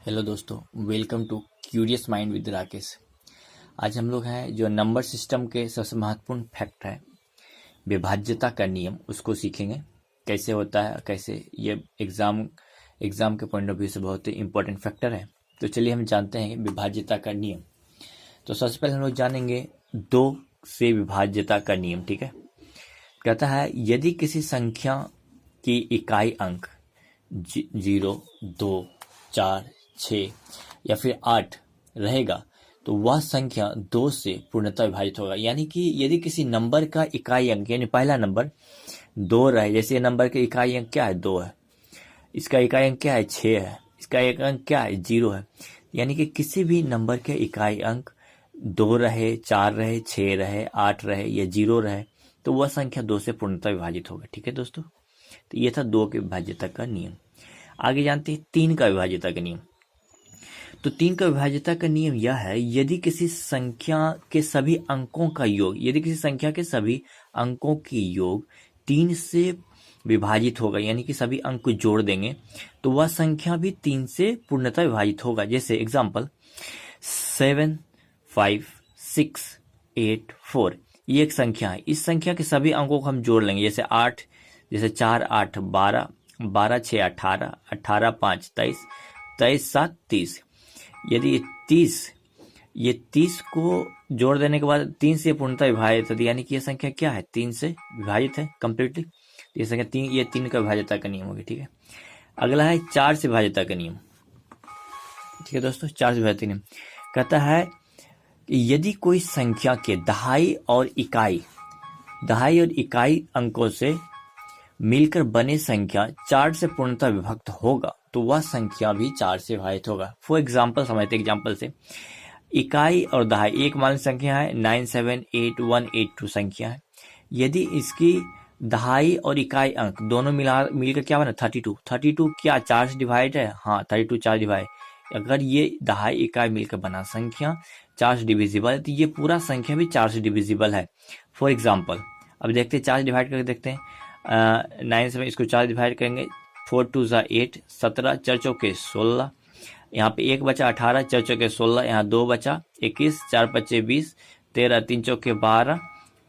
Hello दोस्तों, welcome to curious mind with Rakesh. आज हम लोग हैं जो नंबर सिस्टम के सबसे महत्वपूर्ण फैक्ट है विभाज्यता का नियम, उसको सीखेंगे कैसे होता है, कैसे ये एग्जाम के पॉइंट ऑफ व्यू से बहुत ही इंपॉर्टेंट फैक्टर है। तो चलिए हम जानते हैं विभाज्यता का नियम। तो सबसे पहले हम लोग जानेंगे दो से विभाज्यता का नियम। ठीक है, कहता है यदि किसी संख्या की इकाई अंक 0, 2, 4, 6 या फिर 8 रहेगा तो वह संख्या 2 से पूर्णतः विभाजित होगा। यानी कि यदि किसी नंबर का इकाई अंक यानी पहला नंबर 2 रहे, जैसे नंबर का इकाई अंक क्या है 2 है, इसका इकाई अंक क्या है 6 है, इसका इकाई अंक क्या है 0 है, यानी कि किसी भी नंबर के इकाई अंक 2 रहे, 4 रहे, 6 रहे, 8 रहे या 0 रहे तो वह संख्या 2 से पूर्णतः विभाजित होगा। ठीक है दोस्तों, तो ये था 2 के विभाज्यता का नियम। आगे जानते हैं 3 का विभाज्यता का नियम। तो 3 का विभाज्यता का नियम यह है यदि किसी संख्या के सभी अंकों का योग, यदि किसी संख्या के सभी अंकों की योग 3 से विभाजित होगा, यानी कि सभी अंक को जोड़ देंगे तो वह संख्या भी 3 से पूर्णतः विभाजित होगा। जैसे एग्जाम्पल 7, 5, 6, 8, 4 ये एक संख्या है। इस संख्या के सभी अंकों को हम जोड़ लेंगे, जैसे 8, जैसे 4, 8, 12, 12, 6, 18, 18, 5, 23, 23, 7, 30। यदि ये 30 को जोड़ देने के बाद 3 से पूर्णतः विभाजित है, यानी कि यह संख्या क्या है 3 से विभाजित है कंप्लीटली। ये संख्या 3, ये 3 का विभाज्यता का नियम होगी। ठीक है, अगला है 4 से विभाज्यता का नियम। ठीक है दोस्तों, 4 से विभाज्यता नियम कहता है कि यदि कोई संख्या के दहाई और इकाई अंकों से मिलकर बने संख्या 4 से पूर्णतः विभक्त होगा तो वह संख्या भी 4 से विभाजित होगा। फॉर एग्जाम्पल समझते एग्जाम्पल से, इकाई और दहाई एक मान संख्या है 978182 संख्या है। यदि इसकी दहाई और इकाई अंक दोनों मिलकर क्या बना 32 क्या 4 से डिवाइड है? हाँ, 32 4 डिवाइड। अगर ये दहाई इकाई मिलकर बना संख्या 4 से डिविजिबल है तो ये पूरा संख्या भी 4 से डिविजिबल है। फॉर एग्जाम्पल अब देखते हैं 4 से डिवाइड करके देखते हैं। 9 से इसको 4 डिवाइड करेंगे, 4 2 8, 17, 4 चौके 16, यहाँ पे 1 बचा 18, 4 चौके 16, यहाँ 2 बचा 21, 4 पच्चे 20, 13, 3 चौके 12,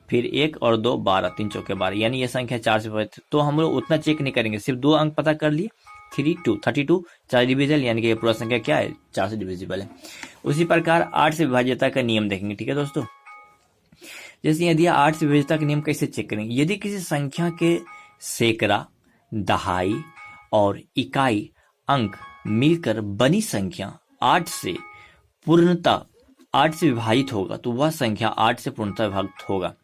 फिर 1 और 2 12, 3 चौके 12, यानी ये संख्या 4 से विभाजित। तो हम लोग उतना चेक नहीं करेंगे, सिर्फ 2 अंक पता कर लिए 32 4 डिविजिबल, यानी कि ये पूरा संख्या क्या है 4 से डिविजिबल है। उसी प्रकार 8 से विभाज्यता का नियम देखेंगे। ठीक है दोस्तों, जैसे यदि 8 से विभाज्यता का नियम कैसे चेक करेंगे, यदि किसी संख्या के सैकड़ा, दहाई और इकाई अंक मिलकर बनी संख्या 8 से विभाजित होगा तो वह संख्या 8 से पूर्णतः विभक्त होगा।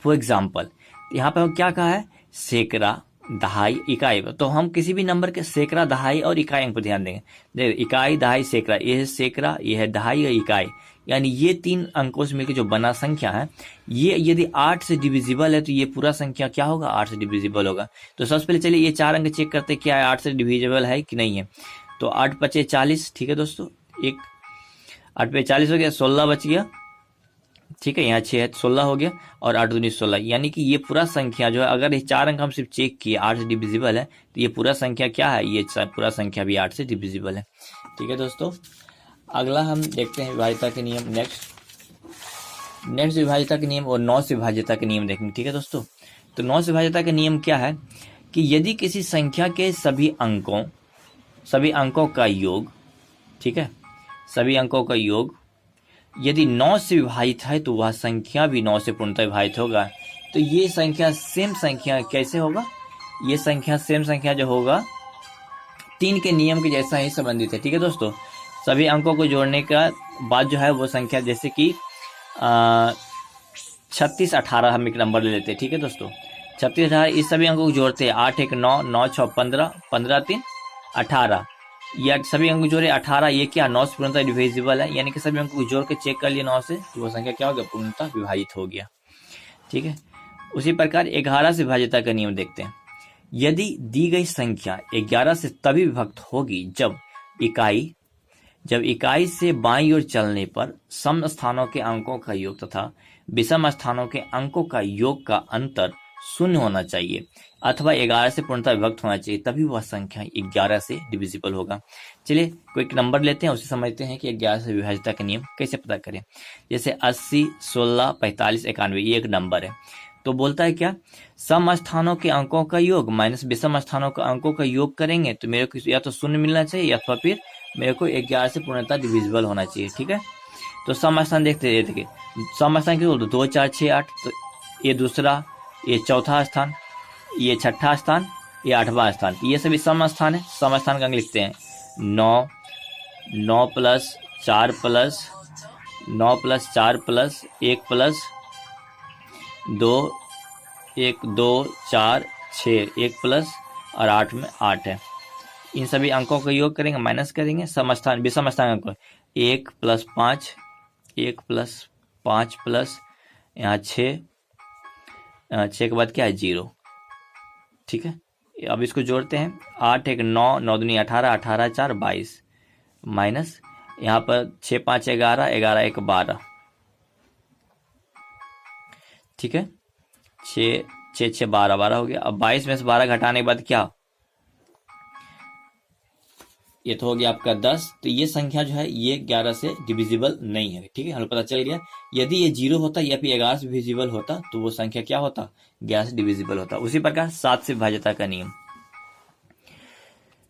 फॉर एग्जाम्पल यहाँ पे क्या कहा है सैकड़ा, दहाई, इकाई, तो हम किसी भी नंबर के सैकड़ा, दहाई और इकाई अंक पर ध्यान देंगे। देखिए इकाई, दहाई, सैकड़ा, ये है सैकड़ा, ये है दहाई और इकाई, यानी ये 3 अंकों से मिलकर जो बना संख्या है ये यदि 8 से डिविजिबल है तो ये पूरा संख्या क्या होगा 8 से डिविजिबल होगा। तो सबसे पहले चलिए ये 4 अंक चेक करते हैं क्या है 8 से डिविजिबल है कि नहीं है। तो 8 पचे 40, ठीक है दोस्तों, 8 पे 40 हो गया, 16 बच गया। ठीक है, यहाँ 6 है 16 हो गया और 8 दूनी 16, यानी कि ये पूरा संख्या जो है अगर ये 4 अंक हम सिर्फ चेक किए 8 से डिविजिबल है तो ये पूरा संख्या क्या है, ये पूरा संख्या भी 8 से डिविजिबल है। ठीक है दोस्तों, अगला हम देखते हैं विभाज्यता के नियम। नेक्स्ट विभाज्यता के नियम और 9 से विभाज्यता के नियम देखेंगे। ठीक है दोस्तों, तो 9 से विभाज्यता का नियम क्या है कि यदि किसी संख्या के सभी अंकों का योग, ठीक है, सभी अंकों का योग यदि 9 से विभाजित है तो वह संख्या भी 9 से पूर्णतः विभाजित होगा। तो ये संख्या सेम संख्या कैसे होगा, ये संख्या सेम संख्या जो होगा 3 के नियम के जैसा ही संबंधित है। ठीक है दोस्तों, सभी अंकों को जोड़ने का बाद जो है वो संख्या, जैसे कि 36 18 हम एक नंबर ले लेते हैं। ठीक है दोस्तों, 36 18 इस सभी अंकों को जोड़ते हैं 8 1 9, 9 6 15, 15 3 18, ये सभी अंक जोड़े 18, ये क्या 9 से पूर्णतः डिविजिबल है, यानी कि सभी अंकों को जोड़ के चेक कर लिए 9 से तो वो संख्या क्या हो गया पूर्णतः विभाजित हो गया। ठीक है, उसी प्रकार 11 से विभाज्यता का नियम देखते हैं। यदि दी गई संख्या 11 से तभी विभक्त होगी जब इकाई से बाईं ओर चलने पर सम स्थानों के अंकों का योग तथा विषम स्थानों के अंकों का योग का अंतर शून्य होना चाहिए अथवा 11 से पूर्णतः विभक्त होना चाहिए, तभी वह संख्या 11 से डिविजिबल होगा। चलिए कोई एक नंबर लेते हैं, उसे समझते हैं कि 11 से विभाज्यता का नियम कैसे पता करें। जैसे 80, 16, 45, 91 ये एक नंबर है, तो बोलता है क्या, सम स्थानों के अंकों का योग माइनस विषम स्थानों के अंकों का योग करेंगे तो मेरे को या तो शून्य मिलना चाहिए अथवा फिर मेरे को 11 से पूर्णतः डिविजिबल होना चाहिए। ठीक है, तो सम स्थान देखते देखिए, सम स्थान क्यों बोलते, 2, 4, 6, 8, तो ये दूसरा, ये चौथा स्थान, ये छठा स्थान, ये 8वां स्थान, ये सभी सम स्थान है। सम स्थान का अंक लिखते हैं 9, 9 plus 4 plus 9 plus 4 plus 1 plus 2, 1, 2, 4, 6, 1 plus और 8 में 8 है। इन सभी अंकों का योग करेंगे, माइनस करेंगे, सम स्थान विषम स्थान अंक 1 प्लस 5, 1 प्लस 5 प्लस यहाँ 6, 6 के बाद क्या है 0। ठीक है, अब इसको जोड़ते हैं, 8 1 9, 9 दूनी 18, 18 4 22 माइनस यहाँ पर 6 5 11, 11 1 12। ठीक है, 6 6 6 12 12 हो गया। अब 22 में से 12 घटाने के बाद क्या, ये तो हो गया आपका 10। तो ये संख्या जो है ये 11 से डिविजिबल नहीं है। ठीक है, हमें पता चल गया, यदि ये 0 होता या फिर 11 से डिविजिबल होता तो वो संख्या क्या होता, 11 से डिविजिबल होता। उसी प्रकार 7 से विभाज्यता का नियम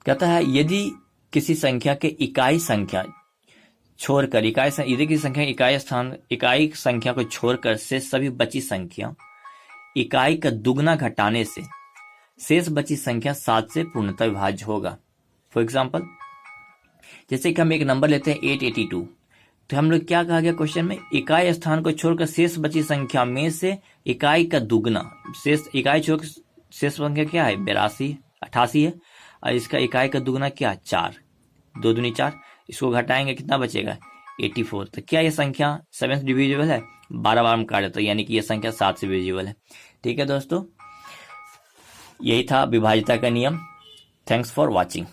कहता है, यदि किसी संख्या के इकाई संख्या छोड़कर यदि किसी संख्या इकाई संख्या को छोड़कर शेष सभी बची संख्या इकाई का दुगना घटाने से शेष बची संख्या 7 से पूर्णतः विभाज्य होगा। फॉर एग्जाम्पल, जैसे कि हम एक नंबर लेते हैं 882, तो हम लोग क्या कहा गया क्वेश्चन में, इकाई स्थान को छोड़कर शेष बची संख्या में से इकाई का दुगना, शेष इकाई छोड़ शेष संख्या क्या है 82 88 है, और इसका इकाई का दुगना क्या 4, 2 दूनी 4, इसको घटाएंगे कितना बचेगा 84। तो क्या ये संख्या 7 से डिविजिबल है, 12 बार में काट देता है, यानी कि ये संख्या 7 से डिविजिबल है। ठीक है दोस्तों, यही था विभाज्यता का नियम। Thanks for watching.